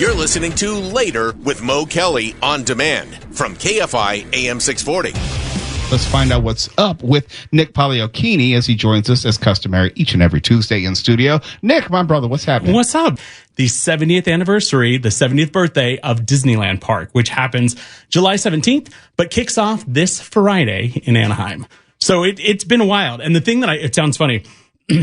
You're listening to Later with Mo Kelly on demand from KFI AM 640. Let's find out what's up with Nick Pagliocchini as he joins us as customary each and every Tuesday in studio. Nick, my brother, what's happening? What's up? The 70th anniversary, the 70th birthday of Disneyland Park, which happens July 17th, but kicks off this Friday in Anaheim. So it's been wild. And the thing that it sounds funny,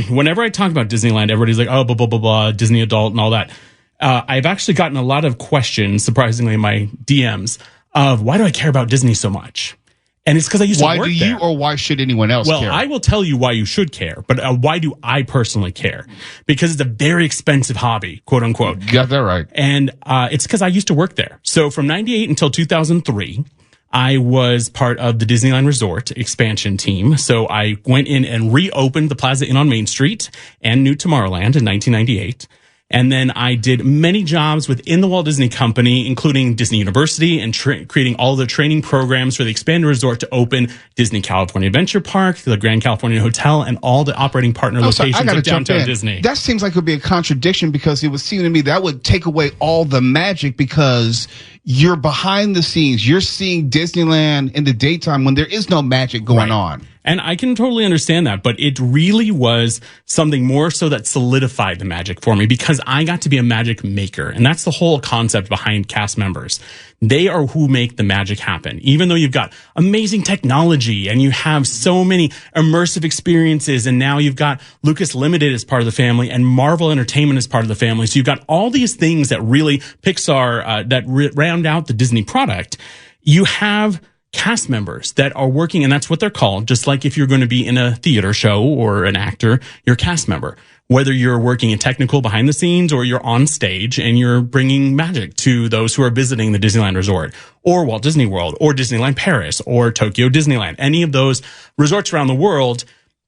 whenever I talk about Disneyland, everybody's like, oh, blah, blah, blah, blah, Disney adult and all that. I've actually gotten a lot of questions, surprisingly, in my DMs of why do I care about Disney so much? And it's because I used to work there. Why do you or why should anyone else care? Well, I will tell you why you should care, but why do I personally care? Because it's a very expensive hobby, quote unquote. Got that right. And it's because I used to work there. So from 98 until 2003, I was part of the Disneyland Resort expansion team. So I went in and reopened the Plaza Inn on Main Street and New Tomorrowland in 1998. And then I did many jobs within the Walt Disney Company, including Disney University and creating all the training programs for the expanded resort to open Disney California Adventure Park, the Grand California Hotel, and all the operating partner locations of downtown Disney. That seems like it would be a contradiction because it would seem to me that would take away all the magic because you're behind the scenes. You're seeing Disneyland in the daytime when there is no magic going on. And I can totally understand that, but it really was something more so that solidified the magic for me because I got to be a magic maker. And that's the whole concept behind cast members. They are who make the magic happen. Even though you've got amazing technology and you have so many immersive experiences, and now you've got Lucas Limited as part of the family and Marvel Entertainment as part of the family. So you've got all these things that really Pixar, that round out the Disney product. You have cast members that are working, and that's what they're called. Just like if you're going to be in a theater show or an actor, you're a cast member. Whether you're working in technical behind the scenes or you're on stage and you're bringing magic to those who are visiting the Disneyland Resort or Walt Disney World or Disneyland Paris or Tokyo Disneyland, any of those resorts around the world,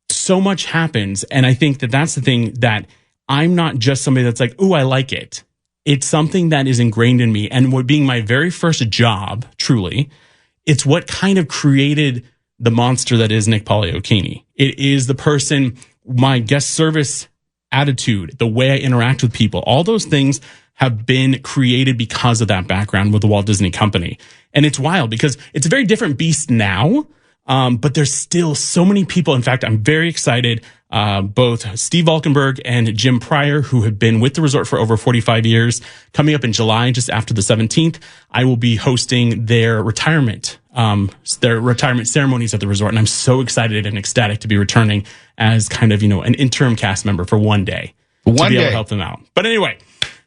so much happens. And I think that that's the thing, that I'm not just somebody that's like, ooh, I like it. It's something that is ingrained in me. And what being my very first job, truly, it's what kind of created the monster that is Nick Pagliocchini. It is the person, my guest service attitude, the way I interact with people, all those things have been created because of that background with the Walt Disney Company. And it's wild because it's a very different beast now, but there's still so many people. In fact, I'm very excited. Both Steve Valkenburg and Jim Pryor, who have been with the resort for over 45 years, coming up in July, just after the 17th, I will be hosting their retirement ceremonies at the resort. And I'm so excited and ecstatic to be returning as kind of, an interim cast member for one day to be able to help them out. But anyway,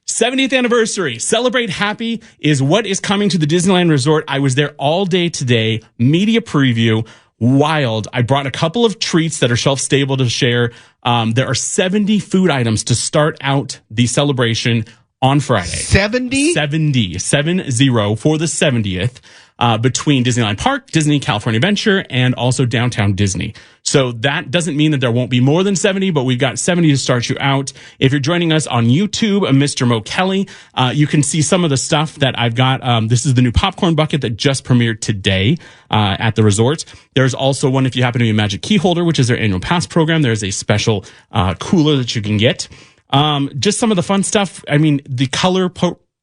70th anniversary, Celebrate Happy is what is coming to the Disneyland Resort. I was there all day today, media preview. Wild. I brought a couple of treats that are shelf stable to share. There are 70 food items to start out the celebration on Friday. 70? 70 for the 70th, between Disneyland Park, Disney California Adventure, and also downtown Disney. So that doesn't mean that there won't be more than 70, but we've got 70 to start you out. If you're joining us on YouTube, Mr. Mo Kelly, you can see some of the stuff that I've got. This is the new popcorn bucket that just premiered today at the resort. There's also one if you happen to be a Magic Key holder, which is their annual pass program. There's a special cooler that you can get. Just some of the fun stuff. I mean, the color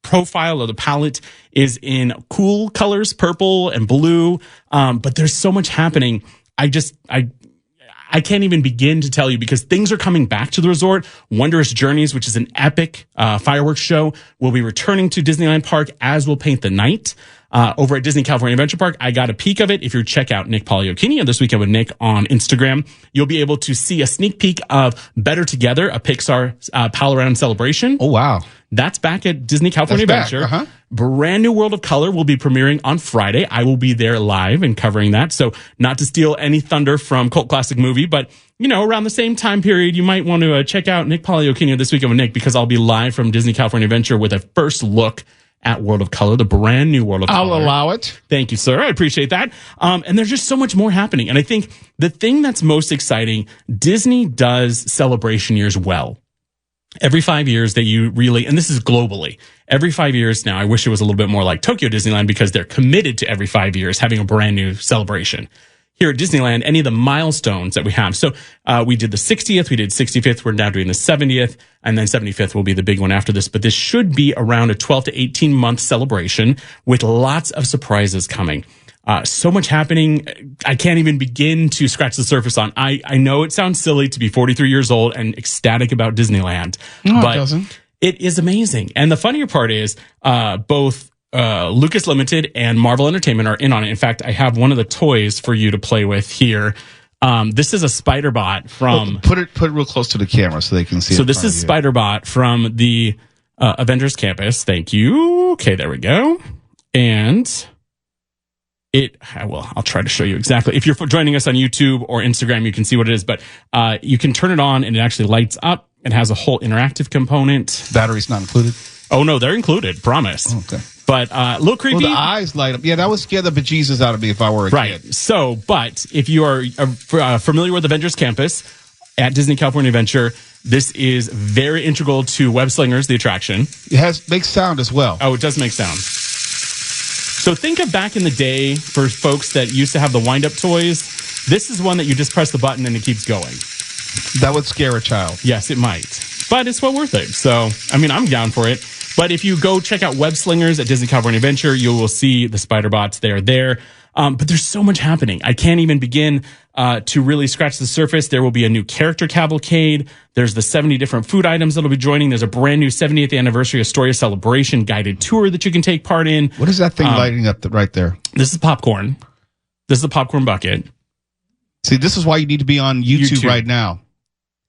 profile of the palette is in cool colors, purple and blue. But there's so much happening. I can't even begin to tell you because things are coming back to the resort. Wondrous Journeys, which is an epic fireworks show, will be returning to Disneyland Park, as will Paint the Night. Over at Disney California Adventure Park, I got a peek of it. If you check out Nick Pagliocchini and This Weekend with Nick on Instagram, you'll be able to see a sneak peek of Better Together, a Pixar Pal Around celebration. Oh, wow. That's back at Disney California Adventure. Brand new World of Color will be premiering on Friday. I will be there live and covering that. So not to steal any thunder from Cult Classic Movie, but around the same time period, you might want to check out Nick Pagliocchini This Weekend with Nick, because I'll be live from Disney California Adventure with a first look at World of Color, the brand new World of Color. I'll allow it. Thank you, sir. I appreciate that. And there's just so much more happening. And I think the thing that's most exciting, Disney does celebration years well. Every 5 years that you really, and this is globally, every 5 years now, I wish it was a little bit more like Tokyo Disneyland because they're committed to every 5 years having a brand new celebration. here at Disneyland, any of the milestones that we have. So we did the 60th, we did 65th, we're now doing the 70th, and then 75th will be the big one after this. But this should be around a 12 to 18 month celebration with lots of surprises coming. So much happening. I can't even begin to scratch the surface on. I know it sounds silly to be 43 years old and ecstatic about Disneyland, but it doesn't. It is amazing. And the funnier part is, both Lucas Limited and Marvel Entertainment are in on it. In fact, I have one of the toys for you to play with here. This is a Spider-Bot from... Put it real close to the camera so they can see it. So this is Spider-Bot from the Avengers Campus. Thank you. Okay, there we go. And... I'll try to show you exactly. If you're joining us on YouTube or Instagram, you can see what it is, but you can turn it on and it actually lights up. It has a whole interactive component. Batteries not included? Oh, no, they're included. Promise. Okay. But a little creepy. Well, the eyes light up. Yeah, that would scare the bejesus out of me if I were a kid. So, but if you are familiar with Avengers Campus at Disney California Adventure, this is very integral to Web Slingers, the attraction. It makes sound as well. Oh, it does make sound. So think of back in the day for folks that used to have the wind-up toys. This is one that you just press the button and it keeps going. That would scare a child. Yes, it might. But it's well worth it. So, I mean, I'm down for it. But if you go check out Web Slingers at Disney California Adventure, you will see the Spider-Bots. They are there. But there's so much happening. I can't even begin to really scratch the surface. There will be a new character cavalcade. There's the 70 different food items that'll be joining. There's a brand new 70th anniversary Astoria Celebration guided tour that you can take part in. What is that thing lighting up right there? This is popcorn. This is the popcorn bucket. See, this is why you need to be on YouTube right now.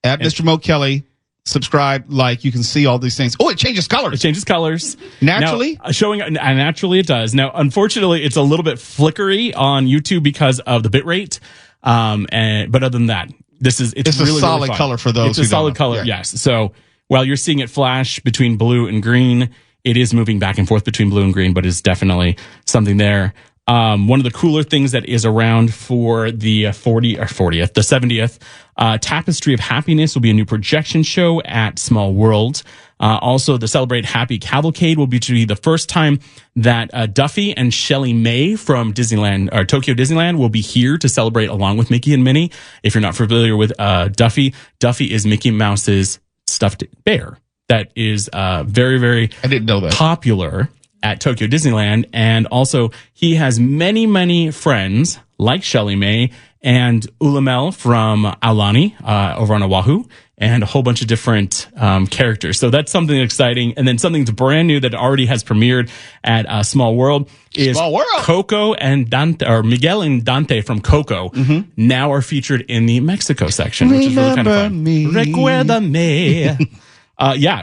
At Mr. Mo Kelly. Subscribe, like, you can see all these things. Oh, it changes colors. It changes colors. Naturally? Now, naturally it does. Now, unfortunately, it's a little bit flickery on YouTube because of the bitrate. But other than that, it's really, a solid really color for those It's a solid color, yes. So while you're seeing it flash between blue and green, it is moving back and forth between blue and green, but it's definitely something there. One of the cooler things that is around for the 70th, Tapestry of Happiness will be a new projection show at Small World. Also, the Celebrate Happy Cavalcade will be the first time that Duffy and Shelley May from Disneyland or Tokyo Disneyland will be here to celebrate along with Mickey and Minnie. If you're not familiar with Duffy is Mickey Mouse's stuffed bear that is very, very I didn't know that. Popular at Tokyo Disneyland. And also he has many, many friends like Shelley May and Ulamel from Aulani over on Oahu, and a whole bunch of different characters. So that's something exciting. And then something that's brand new that already has premiered at Small World is Coco and Dante, or Miguel and Dante from Coco, now are featured in the Mexico section, which is really kind of fun. Recuérdame.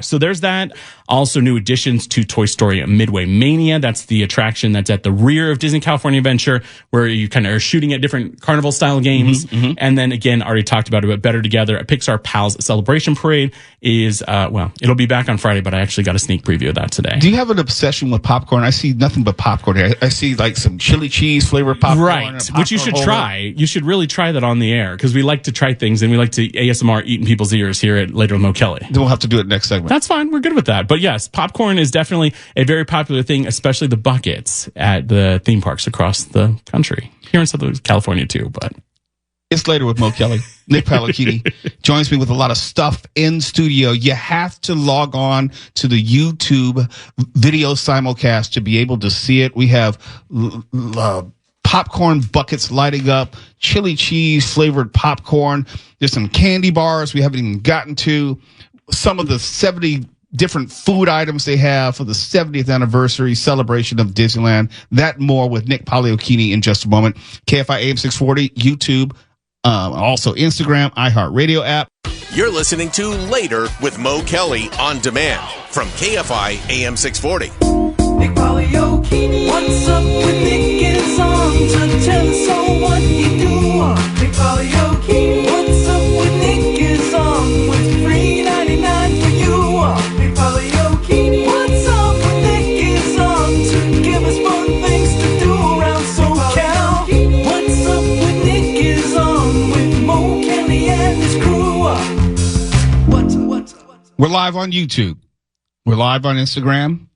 So there's that. Also new additions to Toy Story Midway Mania. That's the attraction that's at the rear of Disney California Adventure, where you kind of are shooting at different carnival style games. And then again, already talked about it, but Better Together, a Pixar Pals Celebration Parade is, it'll be back on Friday, but I actually got a sneak preview of that today. Do you have an obsession with popcorn? I see nothing but popcorn here. I see like some chili cheese flavored popcorn. Right. Which you should try. You should really try that on the air, because we like to try things and we like to ASMR eat in people's ears here at Later with Mo Kelly. Then we'll have to do it next segment. That's fine. We're good with that. But yes, popcorn is definitely a very popular thing, especially the buckets at the theme parks across the country. Here in Southern California too, but. It's Later with Mo Kelly. Nick Palacchini joins me with a lot of stuff in studio. You have to log on to the YouTube video simulcast to be able to see it. We have popcorn buckets lighting up, chili cheese flavored popcorn. There's some candy bars we haven't even gotten to. Some of the 70 different food items they have for the 70th anniversary celebration of Disneyland. That more with Nick Palacchini in just a moment. KFI AM 640, YouTube, also Instagram, iHeartRadio app. You're listening to Later with Mo Kelly on demand from KFI AM 640. Nick Palacchini. What's up with Nick and his songs? Tell us all what you do. Nick Palacchini. What's up with Nick and his song? With $3.99 for you. Nick Palacchini. What's up with Nick and his song? To give us fun things to do around SoCal. What's up with Nick and his song? With Mo Kelly and his crew. What's We're live on YouTube. We're live on Instagram.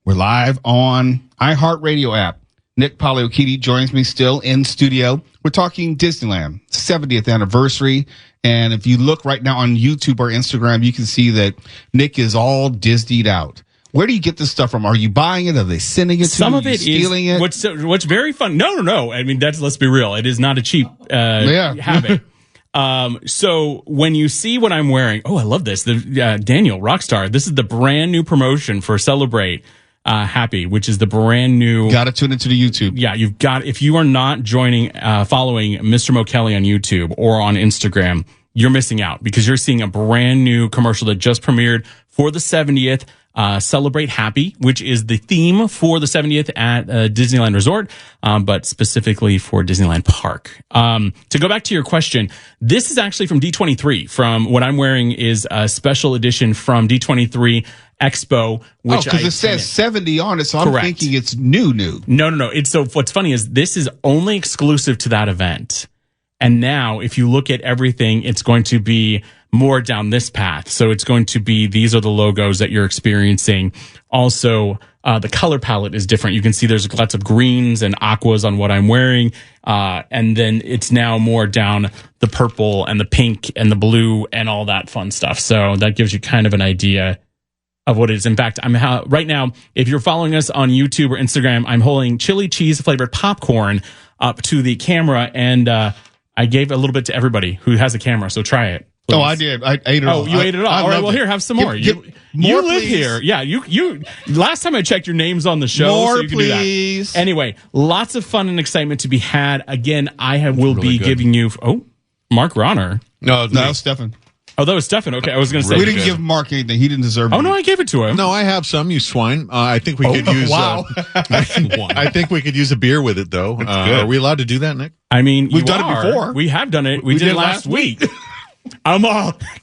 We're live on iHeartRadio app. Nick Poliokiti joins me still in studio. We're talking Disneyland 70th anniversary. And if you look right now on YouTube or Instagram, you can see that Nick is all Disneyed out. Where do you get this stuff from? Are you buying it? Are they sending it to you? Some of it stealing is it? what's very fun. No. I mean, let's be real. It is not a cheap habit. So when you see what I'm wearing, I love this. Daniel Rockstar. This is the brand new promotion for Celebrate Happy, which is the brand new. Got to tune into the YouTube. Yeah, if you are not following Mr. Mo Kelly on YouTube or on Instagram, you're missing out because you're seeing a brand new commercial that just premiered for the 70th. Celebrate Happy, which is the theme for the 70th at Disneyland Resort, but specifically for Disneyland Park. To go back to your question, this is actually from D23. From what I'm wearing is a special edition from D23 Expo, which because it says 70 on it, so I'm thinking it's new. No. So what's funny is this is only exclusive to that event. And now, if you look at everything, it's going to be more down this path. So it's going to be, these are the logos that you're experiencing. Also, the color palette is different. You can see there's lots of greens and aquas on what I'm wearing. And then it's now more down the purple and the pink and the blue and all that fun stuff. So that gives you kind of an idea of what it is. In fact, right now, if you're following us on YouTube or Instagram, I'm holding chili cheese flavored popcorn up to the camera, and I gave a little bit to everybody who has a camera. So try it. Please. Oh, I did. I ate it all. Oh, you ate it all. All right. Well, here, have some more. You live here. Yeah. You. Last time I checked, your name's on the show. More, so you can please. Do that. Anyway, lots of fun and excitement to be had. Again, will be giving you. Oh, Mark Ronner. No, Stefan. Oh, that was Stefan. Okay, I was going to say we didn't give Mark anything. He didn't deserve it. Oh no, I gave it to him. No, I have some. You swine. I think we could use. Wow. I think we could use a beer with it, though. Are we allowed to do that, Nick? I mean, we've done it before. We have done it. We did it last week.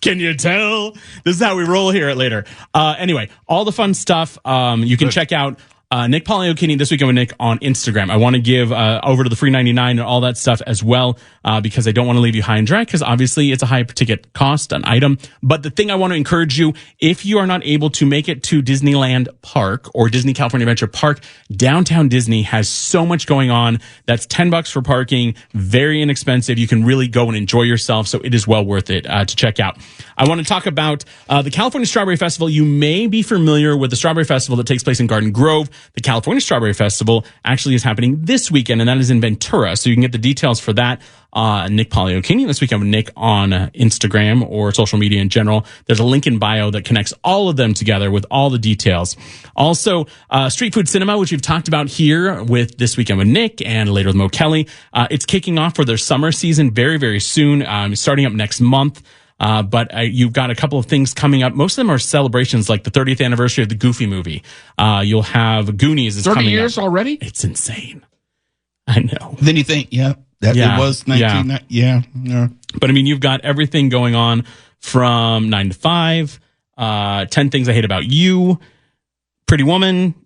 Can you tell? This is how we roll here at Later. Anyway, all the fun stuff. You can check out Nick Poliokini This Weekend with Nick on Instagram. I want to give over to the free 99 and all that stuff as well, because I don't want to leave you high and dry, because obviously it's a high ticket cost, an item. But the thing I want to encourage you, if you are not able to make it to Disneyland Park or Disney California Adventure Park, downtown Disney has so much going on. That's $10 for parking, very inexpensive. You can really go and enjoy yourself, so it is well worth it to check out. I want to talk about the California Strawberry Festival. You may be familiar with the Strawberry Festival that takes place in Garden Grove. The California Strawberry Festival actually is happening this weekend, and that is in Ventura. So you can get the details for that. Nick Poliokini This Weekend with Nick on Instagram or social media in general. There's a link in bio that connects all of them together with all the details. Also, Street Food Cinema, which we've talked about here with This Weekend with Nick and Later with Mo Kelly. It's kicking off for their summer season very, very soon, starting up next month. But you've got a couple of things coming up. Most of them are celebrations, like the 30th anniversary of the Goofy movie. You'll have Goonies is coming up. 30 years already? It's insane. I know. Then you think, it was 1990. Yeah. But I mean, you've got everything going on from 9 to 5, 10 Things I Hate About You, Pretty Woman,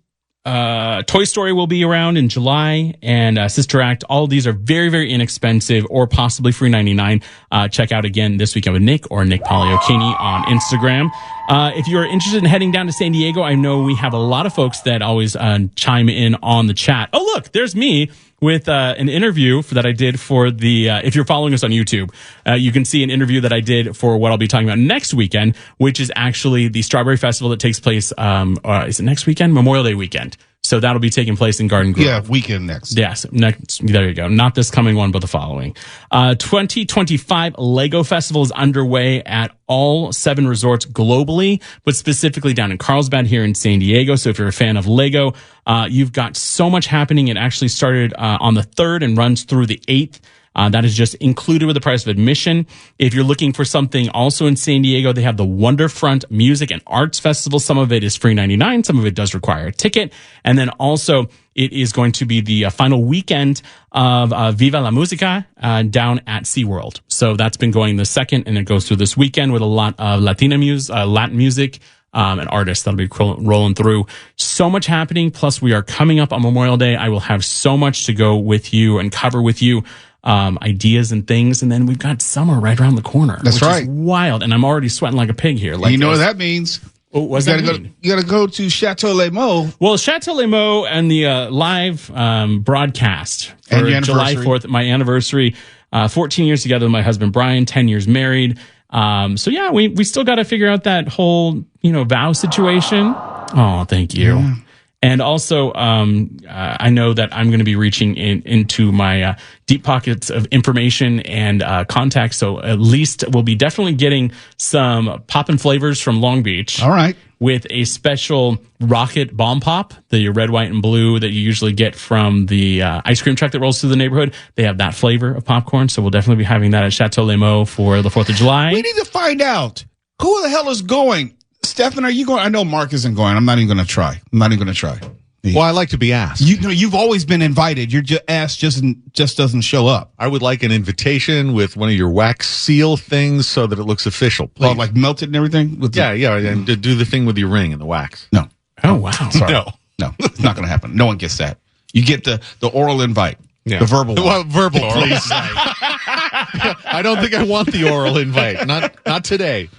Toy Story will be around in July, and Sister Act. All of these are very, very inexpensive or possibly free 99. Check out again This Weekend with Nick or Nick Poliokini on Instagram. If you're interested in heading down to San Diego, I know we have a lot of folks that always chime in on the chat. Oh, look, there's me with an interview that I did for the, if you're following us on YouTube, you can see an interview that I did for what I'll be talking about next weekend, which is actually the Strawberry Festival that takes place, is it next weekend? Memorial Day weekend. So that'll be taking place in Garden Grove. Yeah, weekend next. Yes, next. There you go. Not this coming one, but the following. 2025 Lego Festival is underway at all 7 resorts globally, but specifically down in Carlsbad here in San Diego. So if you're a fan of Lego, you've got so much happening. It actually started on the 3rd and runs through the 8th. That is just included with the price of admission. If you're looking for something also in San Diego, they have the Wonderfront Music and Arts Festival. Some of it is free 99. Some of it does require a ticket. And then also it is going to be the final weekend of Viva la Musica down at SeaWorld. So that's been going the 2nd, and it goes through this weekend with a lot of Latin music. And artists that'll be rolling through. So much happening. Plus, we are coming up on Memorial Day. I will have so much to go with you and cover with you. Ideas and things, and then we've got summer right around the corner. That's right. Is wild, and I'm already sweating like a pig here. Like, you know what that means? Oh, what's that mean? You gotta go to Chateau Les Mots. Well, Chateau Les Mots and the live broadcast for And your July anniversary. 4th, my anniversary, 14 years together with my husband Brian, 10 years married. So yeah, we still got to figure out that whole, vow situation. Oh, thank you. Yeah. And also, I know that I'm going to be reaching into my deep pockets of information and contacts. So at least we'll be definitely getting some poppin' flavors from Long Beach. All right. With a special rocket bomb pop, the red, white, and blue that you usually get from the ice cream truck that rolls through the neighborhood. They have that flavor of popcorn. So we'll definitely be having that at Chateau Les Mots for the 4th of July. We need to find out who the hell is going. Stefan, are you going? I know Mark isn't going. I'm not even going to try. Well, I like to be asked. You've always been invited. Your ass just doesn't show up. I would like an invitation with one of your wax seal things so that it looks official. Please. Oh, like melted and everything? Yeah, and to do the thing with your ring and the wax. No. Oh, wow. Sorry. No, it's not going to happen. No one gets that. You get the oral invite. Yeah. The verbal one. Well, verbal, please. I don't think I want the oral invite. Not today.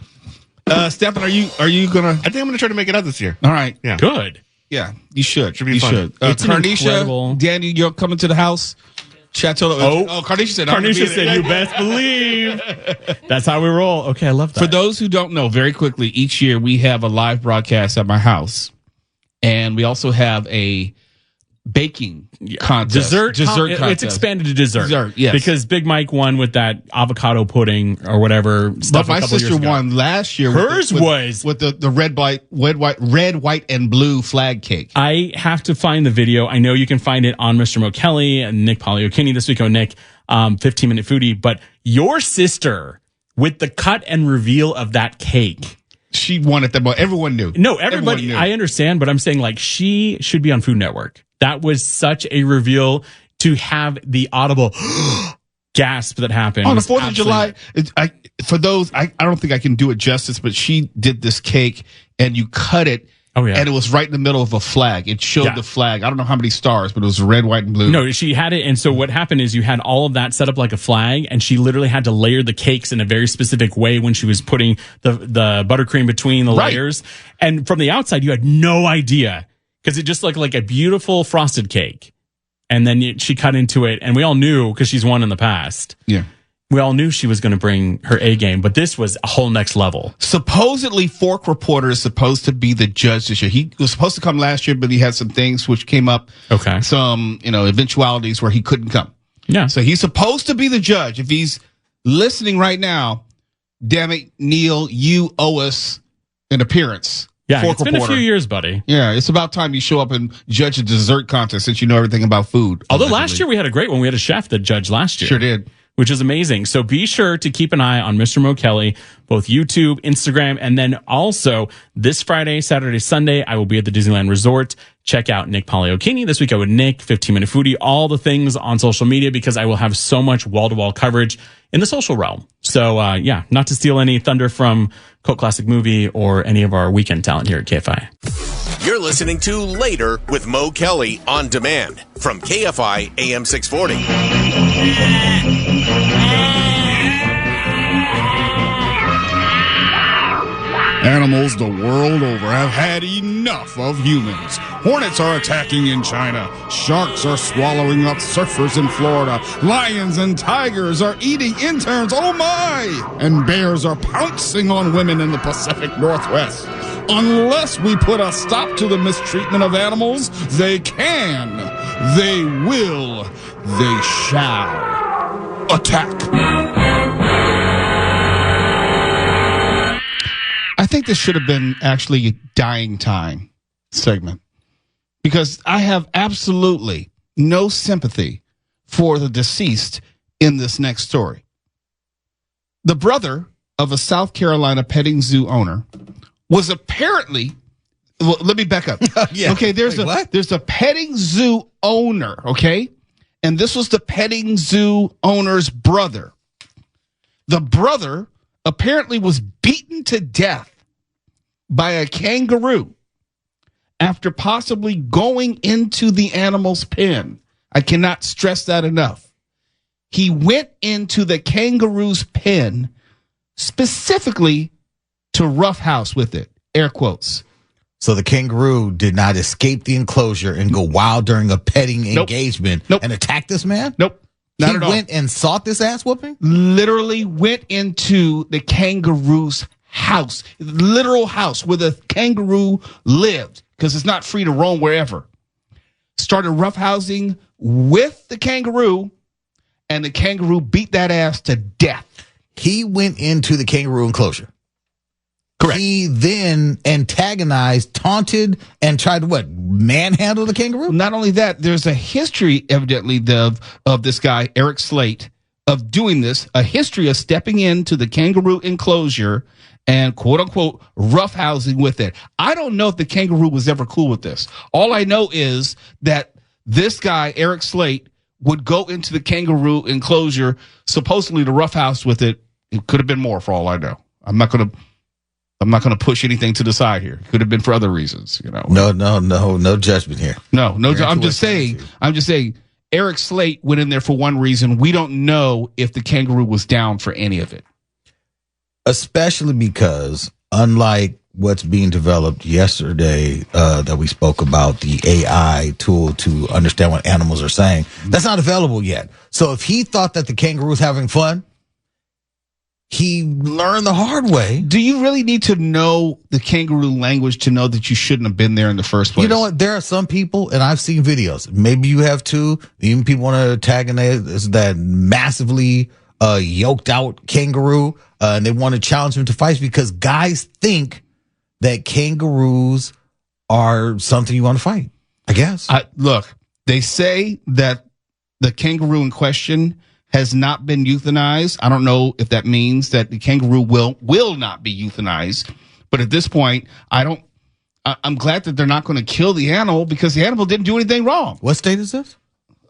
Stefan, are you going to? I think I'm going to try to make it out this year. All right. Yeah. Good. Yeah, you should. Should be you fun. should. It's an Carnisha, incredible- Danny, you're coming to the house. Chateau. Carnisha said. I'm gonna be Carnisha said, there. you best believe. That's how we roll. Okay, I love that. For those who don't know, very quickly, each year we have a live broadcast at my house, and we also have a baking contest. Dessert contest. It's expanded to dessert. Dessert, yes. Because Big Mike won with that avocado pudding or whatever But stuff. my a couple sister years ago. won last year. Hers was with the red, white, and blue flag cake. I have to find the video. I know you can find it on Mr. Mo Kelly and Nick Poliokini this week on Nick, 15-minute foodie. But your sister with the cut and reveal of that cake. She won it. Everyone knew. No, everybody. Everyone knew. I understand, but I'm saying like she should be on Food Network. That was such a reveal to have the audible gasp that happened On the was 4th of July, absolutely- I don't think I can do it justice, but she did this cake and you cut it. Oh, yeah. And it was right in the middle of a flag. It showed Yeah. the flag. I don't know how many stars, but it was red, white, and blue. No, she had it. And so what happened is you had all of that set up like a flag, and she literally had to layer the cakes in a very specific way when she was putting the buttercream between the Right. layers. And from the outside, you had no idea because it just looked like a beautiful frosted cake. And then she cut into it, and we all knew because she's won in the past. Yeah. We all knew she was going to bring her A game, but this was a whole next level. Supposedly, Fork Reporter is supposed to be the judge this year. He was supposed to come last year, but he had some things which came up. Okay. Some, eventualities where he couldn't come. Yeah. So he's supposed to be the judge. If he's listening right now, damn it, Neil, you owe us an appearance. Yeah, Fork it's been a Reporter. few years, buddy. Yeah, it's about time you show up and judge a dessert contest since you know everything about food. Although allegedly. last year we had a great one. We had a chef that judged last year. Sure did. Which is amazing. So be sure to keep an eye on Mr. Mo Kelly, both YouTube, Instagram, and then also this Friday, Saturday, Sunday, I will be at the Disneyland Resort. Check out Nick Poliokini. This week I would Nick, 15-minute foodie, all the things on social media because I will have so much wall-to-wall coverage in the social realm. So, not to steal any thunder from Cult Classic Movie or any of our weekend talent here at KFI. You're listening to Later with Mo Kelly on demand from KFI AM 640. Animals the world over have had enough of humans. Hornets are attacking in China. Sharks are swallowing up surfers in Florida. Lions and tigers are eating interns, oh my! And bears are pouncing on women in the Pacific Northwest. Unless we put a stop to the mistreatment of animals, they can, they will, they shall attack. I think this should have been actually a dying time segment because I have absolutely no sympathy for the deceased in this next story. The brother of a South Carolina petting zoo owner was apparently, well, let me back up. Yeah. Okay, there's a petting zoo owner, okay? And this was the petting zoo owner's brother. The brother apparently was beaten to death by a kangaroo after possibly going into the animal's pen. I cannot stress that enough. He went into the kangaroo's pen specifically to roughhouse with it Air quotes. So the kangaroo did not escape the enclosure and go wild during a petting engagement and attack this man? Nope. Not at all. He went and sought this ass whooping? Literally went into the kangaroo's house, literal house where the kangaroo lived, because it's not free to roam wherever. Started roughhousing with the kangaroo, and the kangaroo beat that ass to death. He went into the kangaroo enclosure. Correct. He then antagonized, taunted, and tried to manhandle the kangaroo? Not only that, there's a history, evidently, of this guy, Eric Slate, of doing this, a history of stepping into the kangaroo enclosure and, quote unquote, roughhousing with it. I don't know if the kangaroo was ever cool with this. All I know is that this guy, Eric Slate, would go into the kangaroo enclosure, supposedly to roughhouse with it. It could have been more, for all I know. I'm not going to push anything to the side here. It could have been for other reasons, you know. No judgment here. No. I'm just saying. Eric Slate went in there for one reason. We don't know if the kangaroo was down for any of it. Especially because, unlike what's being developed yesterday, that we spoke about, the AI tool to understand what animals are saying, that's not available yet. So if he thought that the kangaroo was having fun, he learned the hard way. Do you really need to know the kangaroo language to know that you shouldn't have been there in the first place? You know what? There are some people, and I've seen videos. Maybe you have too. Even people want to antagonize that massively yoked out kangaroo, and they want to challenge him to fights because guys think that kangaroos are something you want to fight. I guess. Look, they say that the kangaroo in question has not been euthanized. I don't know if that means that the kangaroo will not be euthanized. But at this point, I'm glad that they're not going to kill the animal because the animal didn't do anything wrong. What state is this?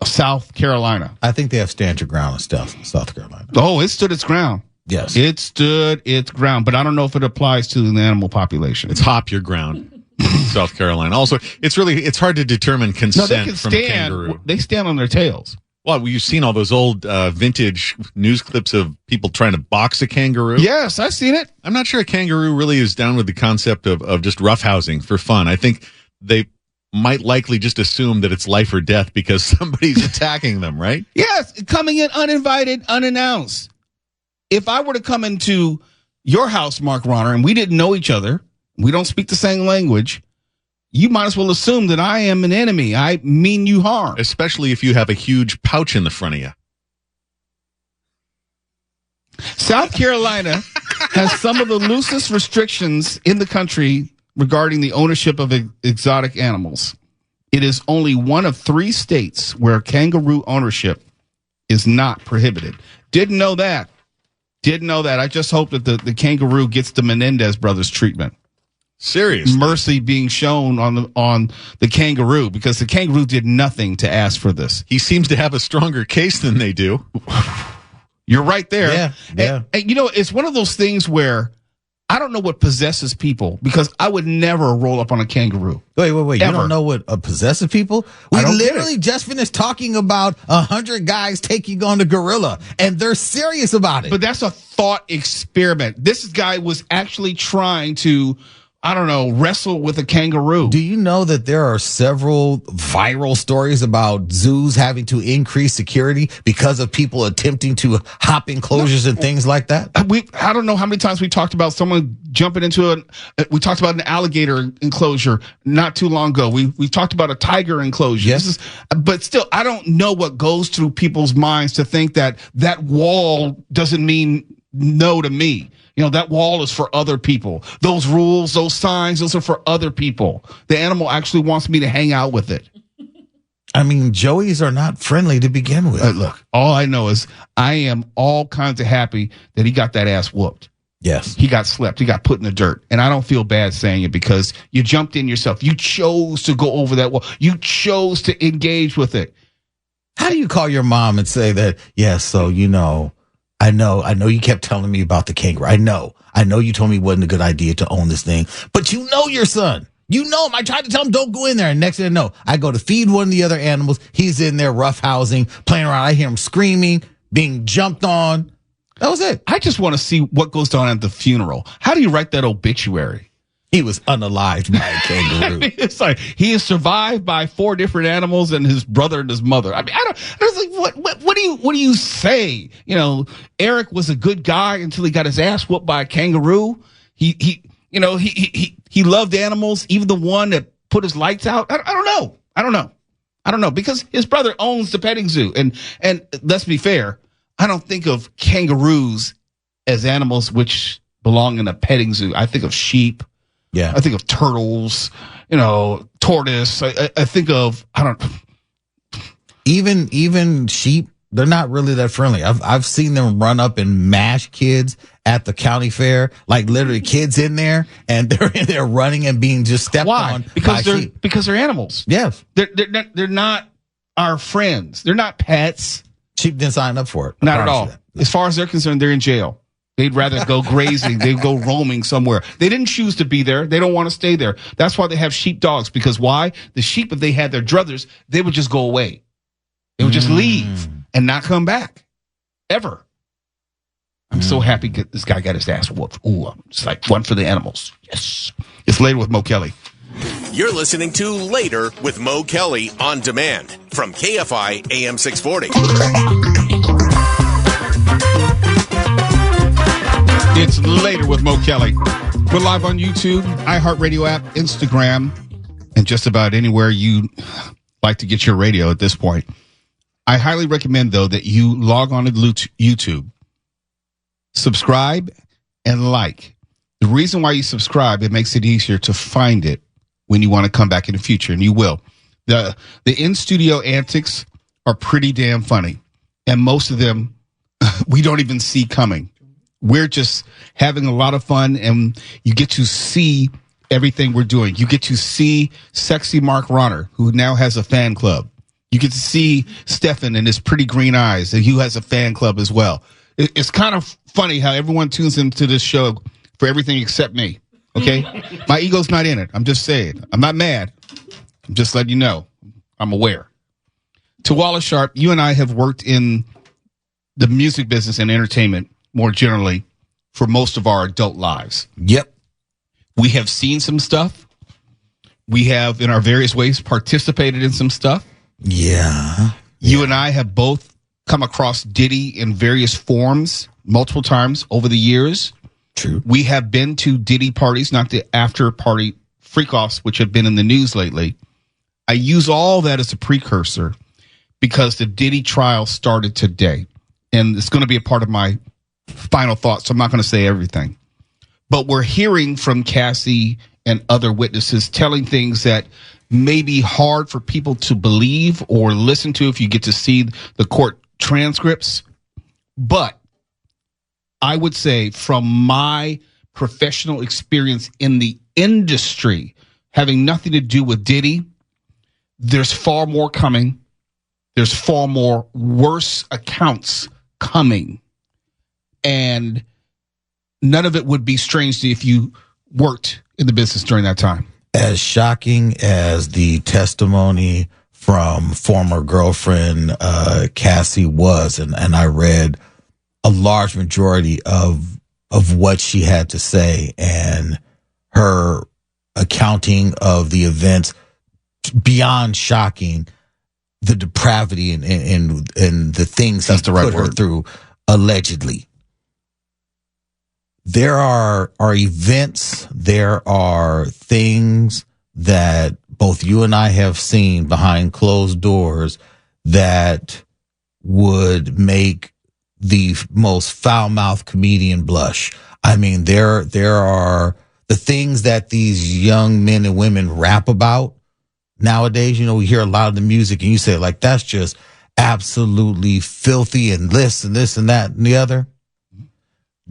South Carolina. I think they have stand your ground in South Carolina. Oh, it stood its ground. Yes. It stood its ground, but I don't know if it applies to the animal population. It's hop your ground. South Carolina. Also, it's hard to determine consent from a kangaroo. They stand on their tails. Well, you've seen all those old vintage news clips of people trying to box a kangaroo. Yes, I've seen it. I'm not sure a kangaroo really is down with the concept of just roughhousing for fun. I think they might likely just assume that it's life or death because somebody's attacking them, right? Yes, coming in uninvited, unannounced. If I were to come into your house, Mark Ronner, and we didn't know each other, we don't speak the same language, you might as well assume that I am an enemy. I mean you harm. Especially if you have a huge pouch in the front of you. South Carolina has some of the loosest restrictions in the country regarding the ownership of exotic animals. It is only one of 3 states where kangaroo ownership is not prohibited. Didn't know that. I just hope that the kangaroo gets the Menendez brothers treatment. Seriously. Mercy being shown on the kangaroo because the kangaroo did nothing to ask for this. He seems to have a stronger case than they do. You're right there. Yeah. And it's one of those things where I don't know what possesses people because I would never roll up on a kangaroo. Wait. Ever. You don't know what possessive people? We literally just finished talking about 100 guys taking on the gorilla, and they're serious about it. But that's a thought experiment. This guy was actually trying to, wrestle with a kangaroo. Do you know that there are several viral stories about zoos having to increase security because of people attempting to hop enclosures and things like that? I don't know how many times we talked about someone jumping into we talked about an alligator enclosure not too long ago. We talked about a tiger enclosure. Yes. But still, I don't know what goes through people's minds to think that wall doesn't mean no to me. That wall is for other people. Those rules, those signs, those are for other people. The animal actually wants me to hang out with it. I mean, Joeys are not friendly to begin with. Look, all I know is I am all kinds of happy that he got that ass whooped. Yes. He got slept. He got put in the dirt. And I don't feel bad saying it because you jumped in yourself. You chose to go over that wall. You chose to engage with it. How do you call your mom and say that, I know you kept telling me about the kangaroo. I know you told me it wasn't a good idea to own this thing, but your son. You know him. I tried to tell him don't go in there. And next thing I know, I go to feed one of the other animals. He's in there roughhousing, playing around. I hear him screaming, being jumped on. That was it. I just want to see what goes on at the funeral. How do you write that obituary? He was unalived by a kangaroo. I mean, it's like he is survived by 4 different animals and his brother and his mother. I mean, I was like, what do you say? You know, Eric was a good guy until he got his ass whooped by a kangaroo. He loved animals, even the one that put his lights out. I don't know because his brother owns the petting zoo. And let's be fair, I don't think of kangaroos as animals which belong in a petting zoo. I think of sheep. Yeah. I think of turtles, tortoise. I think of, Even sheep, they're not really that friendly. I've seen them run up and mash kids at the county fair, like literally kids in there, and they're in there running and being just stepped on. Because by sheep. because they're animals. Yes. They're not our friends. They're not pets. Sheep didn't sign up for it. I Not at promise all. you that. As far as they're concerned, they're in jail. They'd rather go grazing. They'd go roaming somewhere. They didn't choose to be there. They don't want to stay there. That's why they have sheep dogs. Because why? The sheep, if they had their druthers, they would just go away. They would just leave and not come back. Ever. I'm so happy this guy got his ass whooped. Ooh, it's like one for the animals. Yes. It's Later with Mo Kelly. You're listening to Later with Mo Kelly on demand from KFI AM 640. It's Later with Mo Kelly. We're live on YouTube, iHeartRadio app, Instagram, and just about anywhere you like to get your radio at this point. I highly recommend, though, that you log on to YouTube, subscribe, and like. The reason why you subscribe, it makes it easier to find it when you want to come back in the future, and you will. The in-studio antics are pretty damn funny, and most of them we don't even see coming. We're just having a lot of fun, and you get to see everything we're doing. You get to see sexy Mark Ronner, who now has a fan club. You get to see Stefan and his pretty green eyes, and he has a fan club as well. It's kind of funny how everyone tunes into this show for everything except me, okay? My ego's not in it. I'm just saying. I'm not mad. I'm just letting you know. I'm aware. To Wallace Sharp, you and I have worked in the music business and entertainment more generally for most of our adult lives. Yep. We have seen some stuff. We have, in our various ways, participated in some stuff. Yeah. You and I have both come across Diddy in various forms multiple times over the years. True. We have been to Diddy parties, not the after party freak-offs, which have been in the news lately. I use all that as a precursor because the Diddy trial started today. And it's going to be a part of my final thoughts, so I'm not going to say everything. But we're hearing from Cassie and other witnesses telling things that may be hard for people to believe or listen to if you get to see the court transcripts. But I would say from my professional experience in the industry, having nothing to do with Diddy, there's far more coming. There's far more worse accounts coming. And none of it would be strange to you if you worked in the business during that time. As shocking as the testimony from former girlfriend Cassie was, and I read a large majority of what she had to say and her accounting of the events, beyond shocking, the depravity and the things That's he the right put her word. through allegedly. There are events, there are things that both you and I have seen behind closed doors that would make the most foul-mouthed comedian blush. I mean, there are the things that these young men and women rap about nowadays. You know, we hear a lot of the music and you say, like, that's just absolutely filthy and this and this and that and the other.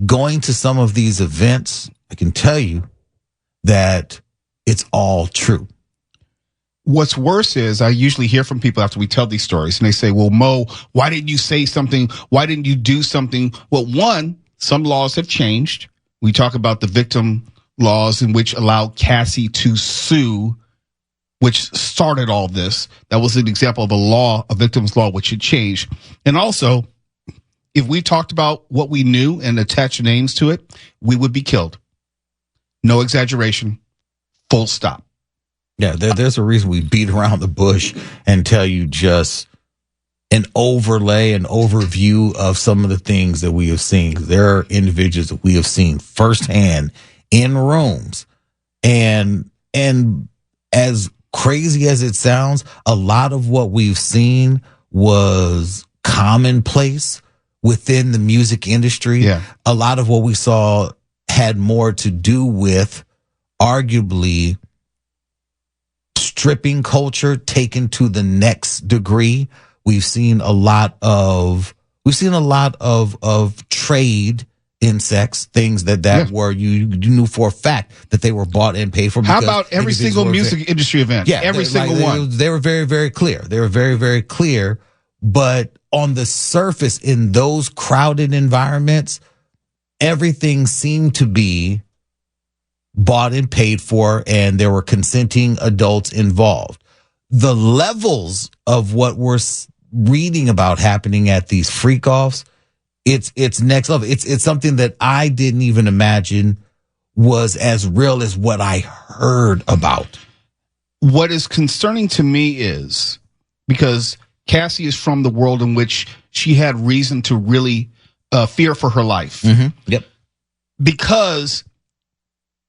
Going to some of these events, I can tell you that it's all true. What's worse is I usually hear from people after we tell these stories and they say, well, Mo, why didn't you say something? Why didn't you do something? Well, one, some laws have changed. We talk about the victim laws in which allow Cassie to sue, which started all this. That was an example of a victim's law, which had changed. And also, if we talked about what we knew and attached names to it, we would be killed. No exaggeration. Full stop. Yeah, there's a reason we beat around the bush and tell you just an overlay, an overview of some of the things that we have seen. There are individuals that we have seen firsthand in rooms. And as crazy as it sounds, a lot of what we've seen was commonplace within the music industry. Yeah. A lot of what we saw had more to do with arguably stripping culture taken to the next degree. We've seen a lot of trade in sex, things that were you knew for a fact that they were bought and paid for. How about every single music industry event? Yeah, every single one. They were very, very clear. They were very, very clear. But on the surface, in those crowded environments, everything seemed to be bought and paid for, and there were consenting adults involved. The levels of what we're reading about happening at these freak-offs, it's next level. It's something that I didn't even imagine was as real as what I heard about. What is concerning to me is because Cassie is from the world in which she had reason to really fear for her life. Mm-hmm. Yep. Because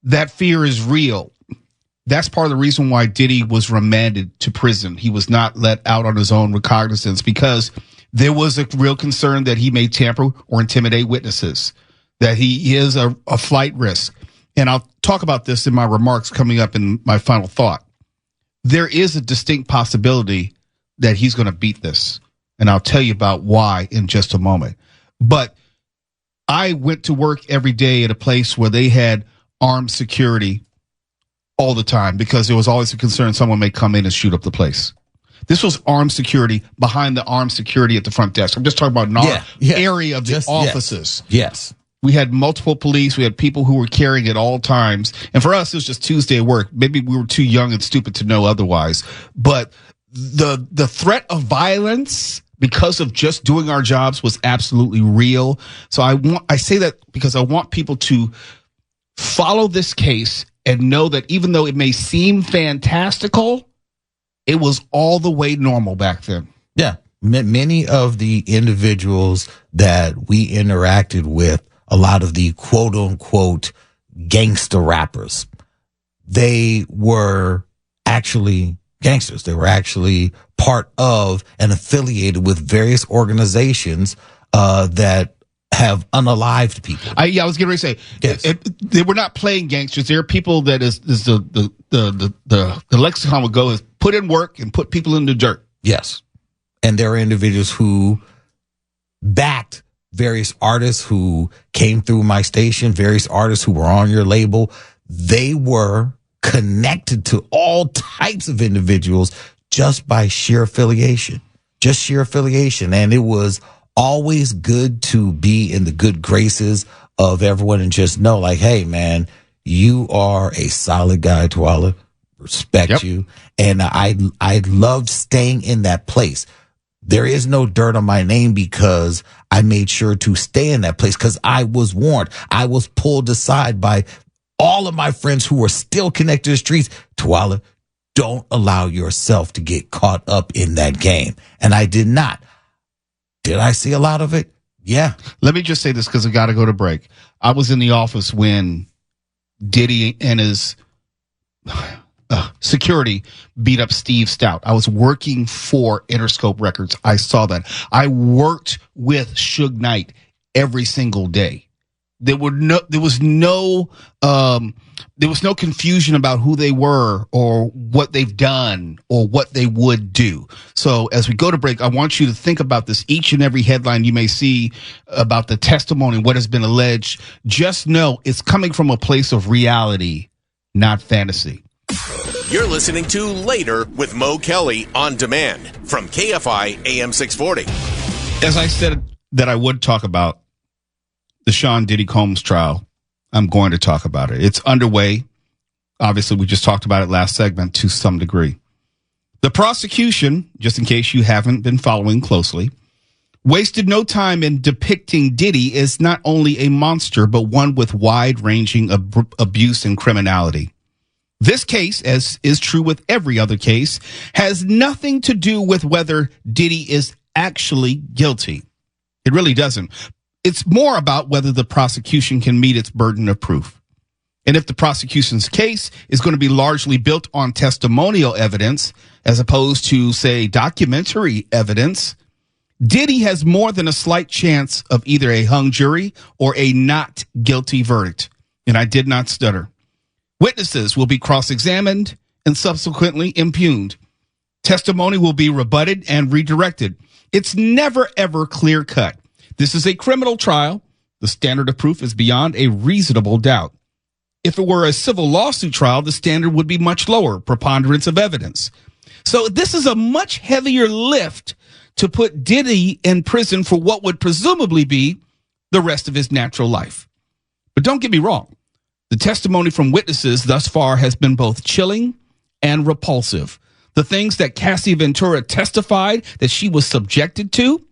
that fear is real. That's part of the reason why Diddy was remanded to prison. He was not let out on his own recognizance because there was a real concern that he may tamper or intimidate witnesses, that he is a flight risk. And I'll talk about this in my remarks coming up in my final thought. There is a distinct possibility that he's going to beat this. And I'll tell you about why in just a moment. But I went to work every day at a place where they had armed security all the time because there was always a concern someone may come in and shoot up the place. This was armed security behind the armed security at the front desk. I'm just talking about an area of the offices. Yes. We had multiple police. We had people who were carrying at all times. And for us, it was just Tuesday at work. Maybe we were too young and stupid to know otherwise. But the threat of violence because of just doing our jobs was absolutely real. So I say that because I want people to follow this case and know that even though it may seem fantastical, it was all the way normal back then. Yeah. Many of the individuals that we interacted with, a lot of the quote unquote gangster rappers, they were actually gangsters. They were actually part of and affiliated with various organizations that have unalived people. I was getting ready to say, yes. They were not playing gangsters. There are people that is the lexicon would go is put in work and put people in the dirt. Yes. And there are individuals who backed various artists who came through my station, various artists who were on your label. They were connected to all types of individuals just by sheer affiliation. And it was always good to be in the good graces of everyone and just know, like, hey, man, you are a solid guy, Twala. Respect you. And I loved staying in that place. There is no dirt on my name because I made sure to stay in that place because I was warned. I was pulled aside by all of my friends who were still connected to the streets. Twala, don't allow yourself to get caught up in that game. And I did not. Did I see a lot of it? Yeah. Let me just say this because I got to go to break. I was in the office when Diddy and his security beat up Steve Stout. I was working for Interscope Records. I saw that. I worked with Suge Knight every single day. There was no confusion about who they were or what they've done or what they would do. So as we go to break, I want you to think about this. Each and every headline you may see about the testimony, what has been alleged, just know it's coming from a place of reality, not fantasy. You're listening to Later with Mo Kelly on demand from KFI AM 640. As I said that I would talk about the Sean Diddy Combs trial, I'm going to talk about it. It's underway. Obviously, we just talked about it last segment to some degree. The prosecution, just in case you haven't been following closely, wasted no time in depicting Diddy as not only a monster, but one with wide-ranging abuse and criminality. This case, as is true with every other case, has nothing to do with whether Diddy is actually guilty. It really doesn't. It's more about whether the prosecution can meet its burden of proof. And if the prosecution's case is going to be largely built on testimonial evidence, as opposed to, say, documentary evidence, Diddy has more than a slight chance of either a hung jury or a not guilty verdict. And I did not stutter. Witnesses will be cross-examined and subsequently impugned. Testimony will be rebutted and redirected. It's never, ever clear-cut. This is a criminal trial. The standard of proof is beyond a reasonable doubt. If it were a civil lawsuit trial, the standard would be much lower, preponderance of evidence. So this is a much heavier lift to put Diddy in prison for what would presumably be the rest of his natural life. But don't get me wrong. The testimony from witnesses thus far has been both chilling and repulsive. The things that Cassie Ventura testified that she was subjected to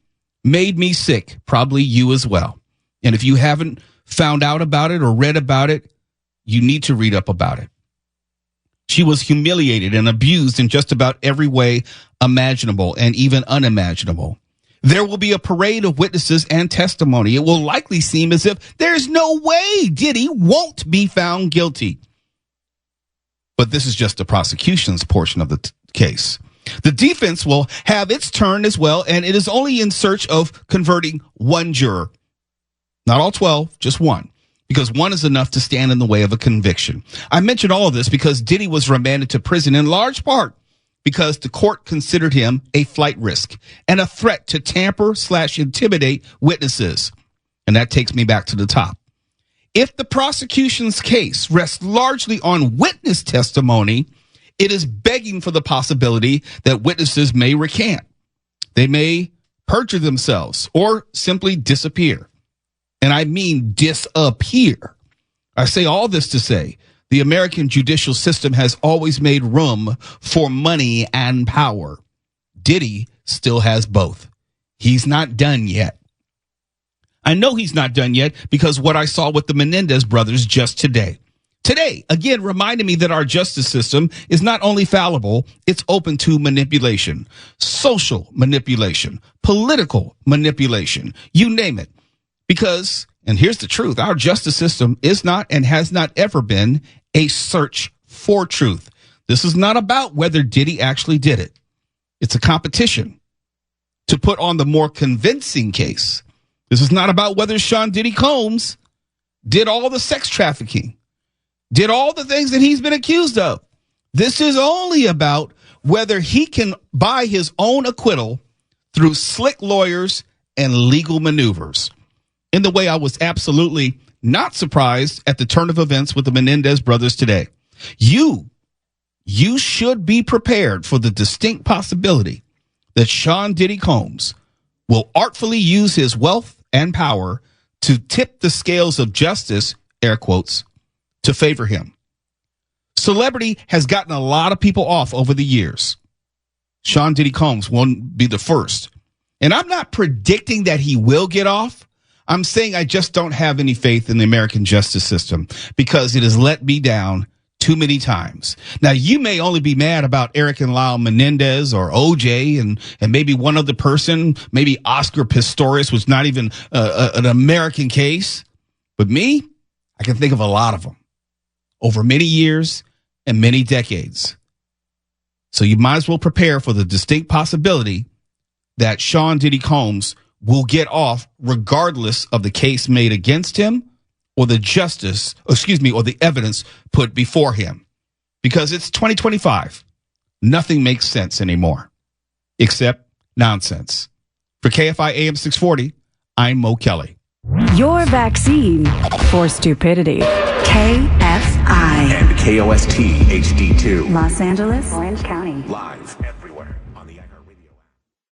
made me sick, probably you as well. And if you haven't found out about it or read about it, you need to read up about it. She was humiliated and abused in just about every way imaginable and even unimaginable. There will be a parade of witnesses and testimony. It will likely seem as if there's no way Diddy won't be found guilty. But this is just the prosecution's portion of the case. The defense will have its turn as well, and it is only in search of converting one juror. Not all 12, just one, because one is enough to stand in the way of a conviction. I mention all of this because Diddy was remanded to prison in large part because the court considered him a flight risk and a threat to tamper/intimidate witnesses. And that takes me back to the top. If the prosecution's case rests largely on witness testimony, it is begging for the possibility that witnesses may recant. They may perjure themselves or simply disappear. And I mean disappear. I say all this to say the American judicial system has always made room for money and power. Diddy still has both. He's not done yet. I know he's not done yet because what I saw with the Menendez brothers just today. Today, again, reminded me that our justice system is not only fallible, it's open to manipulation, social manipulation, political manipulation, you name it. Because, and here's the truth, our justice system is not and has not ever been a search for truth. This is not about whether Diddy actually did it. It's a competition to put on the more convincing case. This is not about whether Sean Diddy Combs did all the sex trafficking, did all the things that he's been accused of. This is only about whether he can buy his own acquittal through slick lawyers and legal maneuvers. In the way I was absolutely not surprised at the turn of events with the Menendez brothers today. You should be prepared for the distinct possibility that Sean Diddy Combs will artfully use his wealth and power to tip the scales of justice, air quotes, to favor him. Celebrity has gotten a lot of people off over the years. Sean Diddy Combs won't be the first. And I'm not predicting that he will get off. I'm saying I just don't have any faith in the American justice system because it has let me down too many times. Now, you may only be mad about Eric and Lyle Menendez or OJ and maybe one other person, maybe Oscar Pistorius was not even an American case. But me, I can think of a lot of them over many years and many decades. So you might as well prepare for the distinct possibility that Sean Diddy Combs will get off regardless of the case made against him or the or the evidence put before him. Because it's 2025. Nothing makes sense anymore except nonsense. For KFI AM 640, I'm Mo Kelly. Your vaccine for stupidity. KFI. And KOST HD2. Los Angeles, Orange County. Live.